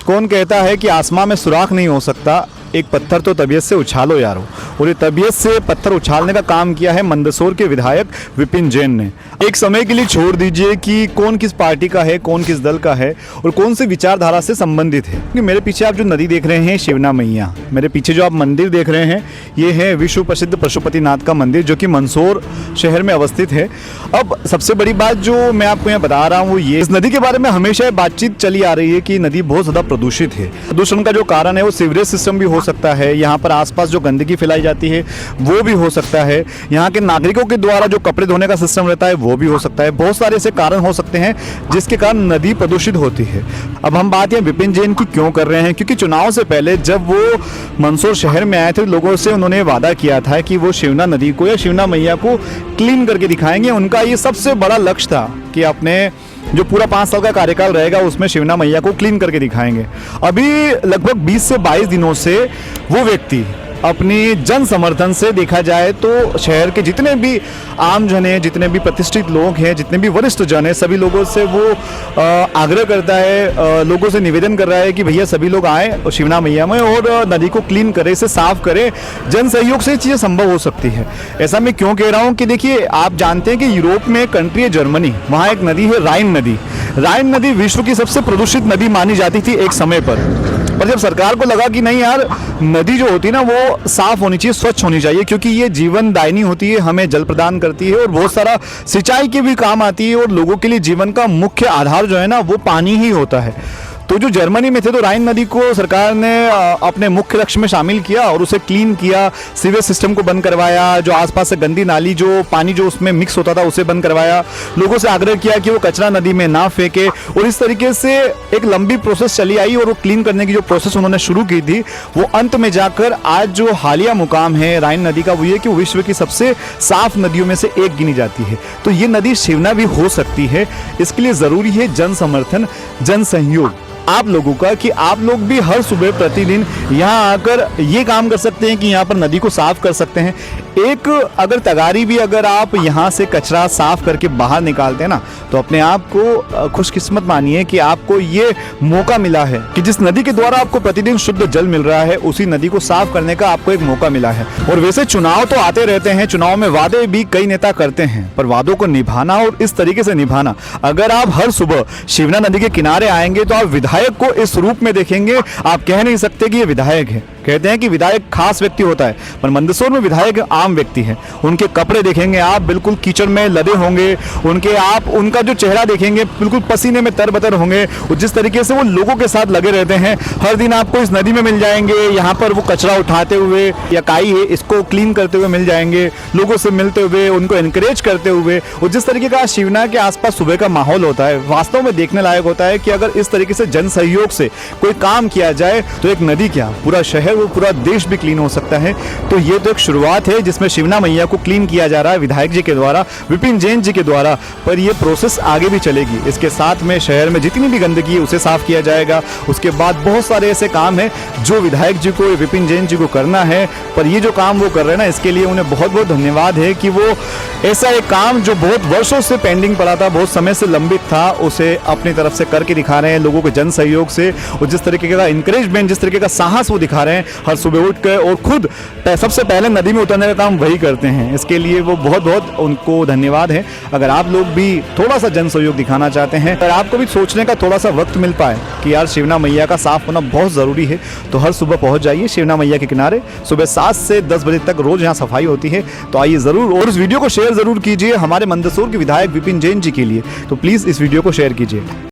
कौन कहता है कि आसमां में सुराख नहीं हो सकता, एक पत्थर तो तबीयत से उछालो यारो। और ये तबीयत से पत्थर उछालने का काम किया है मंदसौर के विधायक विपिन जैन ने। एक समय के लिए छोड़ दीजिए कि कौन किस पार्टी का है, कौन किस दल का है और कौन सी विचारधारा से संबंधित है। कि मेरे पीछे आप जो नदी देख रहे हैं शिवना मैया, मेरे पीछे जो आप मंदिर देख रहे हैं ये है विश्व प्रसिद्ध पशुपतिनाथ का मंदिर जो कि मंदसौर शहर में अवस्थित है। अब सबसे बड़ी बात जो मैं आपको यहाँ बता रहा हूँ ये, इस नदी के बारे में हमेशा बातचीत चली आ रही है कि नदी बहुत ज़्यादा प्रदूषित है। प्रदूषण का जो कारण है वो सीवरेज सिस्टम भी हो सकता है, यहाँ पर आसपास जो गंदगी फैलाई जाती है वो भी हो सकता है, यहाँ के नागरिकों के द्वारा जो कपड़े धोने का सिस्टम रहता है वो भी हो सकता है। बहुत सारे ऐसे कारण हो सकते हैं जिसके कारण नदी प्रदूषित होती है। अब हम बात यहाँ विपिन जैन की क्यों कर रहे हैं, क्योंकि चुनाव से पहले जब वो मंदसौर शहर में आए थे लोगों से उन्होंने वादा किया था कि वो शिवना नदी को या शिवना मैया को क्लीन करके दिखाएंगे। उनका ये सबसे बड़ा लक्ष्य था कि अपने जो पूरा 5 साल का कार्यकाल रहेगा उसमें शिवना मैया को क्लीन करके दिखाएंगे। अभी लगभग 20 से 22 दिनों से वो व्यक्ति अपनी जन समर्थन से देखा जाए तो शहर के जितने भी आम जन हैं, जितने भी प्रतिष्ठित लोग हैं, जितने भी वरिष्ठ जन हैं, सभी लोगों से वो आग्रह करता है, लोगों से निवेदन कर रहा है कि भैया सभी लोग आएँ शिवना मैया में और नदी को क्लीन करें, इसे साफ करें। जन सहयोग से ये चीज़ें संभव हो सकती है। ऐसा मैं क्यों कह रहा हूँ कि देखिए आप जानते हैं कि यूरोप में एक कंट्री है जर्मनी, वहाँ एक नदी है राइन नदी। राइन नदी विश्व की सबसे प्रदूषित नदी मानी जाती थी एक समय पर जब सरकार को लगा कि नहीं यार नदी जो होती है ना वो साफ होनी चाहिए, स्वच्छ होनी चाहिए, क्योंकि ये जीवन दायिनी होती है, हमें जल प्रदान करती है और बहुत सारा सिंचाई के भी काम आती है और लोगों के लिए जीवन का मुख्य आधार जो है ना वो पानी ही होता है। तो जो जर्मनी में थे तो राइन नदी को सरकार ने अपने मुख्य लक्ष्य में शामिल किया और उसे क्लीन किया, सीवेज सिस्टम को बंद करवाया, जो आसपास से गंदी नाली जो पानी जो उसमें मिक्स होता था उसे बंद करवाया, लोगों से आग्रह किया कि वो कचरा नदी में ना फेंके और इस तरीके से एक लंबी प्रोसेस चली आई और वो क्लीन करने की जो प्रोसेस उन्होंने शुरू की थी वो अंत में जाकर आज जो हालिया मुकाम है राइन नदी का वो ये कि वो विश्व की सबसे साफ नदियों में से एक गिनी जाती है। तो ये नदी शिवना भी हो सकती है, इसके लिए ज़रूरी है जन समर्थन, जन सहयोग आप लोगों का, कि आप लोग भी हर सुबह प्रतिदिन यहाँ आकर ये काम कर सकते हैं कि यहाँ पर नदी को साफ कर सकते हैं। एक अगर तगारी भी अगर आप यहाँ से कचरा साफ करके बाहर निकालते हैं ना तो अपने आप को खुशकिस्मत मानिए कि आपको ये मौका मिला है कि जिस नदी के द्वारा आपको प्रतिदिन शुद्ध जल मिल रहा है उसी नदी को साफ करने का आपको एक मौका मिला है। और वैसे चुनाव तो आते रहते हैं, चुनाव में वादे भी कई नेता करते हैं, पर वादों को निभाना और इस तरीके से निभाना, अगर आप हर सुबह शिवना नदी के किनारे आएंगे तो आप विधायक को इस रूप में देखेंगे, आप कह नहीं सकते कि ये विधायक है। कहते हैं कि विधायक खास व्यक्ति होता है, पर मंदसौर में विधायक आम व्यक्ति है। उनके कपड़े देखेंगे आप बिल्कुल कीचड़ में लदे होंगे, उनका जो चेहरा देखेंगे बिल्कुल पसीने में तरबतर होंगे और जिस तरीके से वो लोगों के साथ लगे रहते हैं हर दिन आपको इस नदी में मिल जाएंगे। यहाँ पर वो कचरा उठाते हुए या काई है इसको क्लीन करते हुए मिल जाएंगे, लोगों से मिलते हुए, उनको एनकरेज करते हुए। और जिस तरीके का शिवना के आसपास सुबह का माहौल होता है वास्तव में देखने लायक होता है कि अगर इस तरीके से जन सहयोग से कोई काम किया जाए तो एक नदी क्या पूरा शहर वो पूरा देश भी क्लीन हो सकता है। तो ये तो एक शुरुआत है जिसमें शिवना मैया को क्लीन किया जा रहा है विधायक जी के द्वारा, विपिन जैन जी के द्वारा, पर ये प्रोसेस आगे भी चलेगी। इसके साथ में शहर में जितनी भी गंदगी है उसे साफ किया जाएगा। उसके बाद बहुत सारे ऐसे काम हैं जो विधायक जी को, विपिन जैन जी को करना है, पर ये जो काम वो कर रहे हैं ना इसके लिए उन्हें बहुत बहुत धन्यवाद है कि वो ऐसा एक काम जो बहुत वर्षों से पेंडिंग पड़ा था, बहुत समय से लंबित था, उसे अपनी तरफ से करके दिखा रहे हैं लोगों के जन सहयोग से। और जिस तरीके का इंकरेजमेंट, जिस तरीके का साहस वो दिखा रहे हैं हर सुबह उठ कर और खुद सबसे पहले नदी में उतरने का काम वही करते हैं, इसके लिए वो बहुत बहुत उनको धन्यवाद है। अगर आप लोग भी थोड़ा सा जन सहयोग दिखाना चाहते हैं, अगर आपको भी सोचने का थोड़ा सा वक्त मिल पाए कि यार शिवना मैया का साफ होना बहुत ज़रूरी है, तो हर सुबह पहुंच जाइए शिवना मैया के किनारे। सुबह 7 से 10 बजे तक रोज़ यहाँ सफाई होती है, तो आइए ज़रूर। और इस वीडियो को शेयर ज़रूर कीजिए हमारे मंदसौर के विधायक विपिन जैन जी के लिए, तो प्लीज़ इस वीडियो को शेयर कीजिए।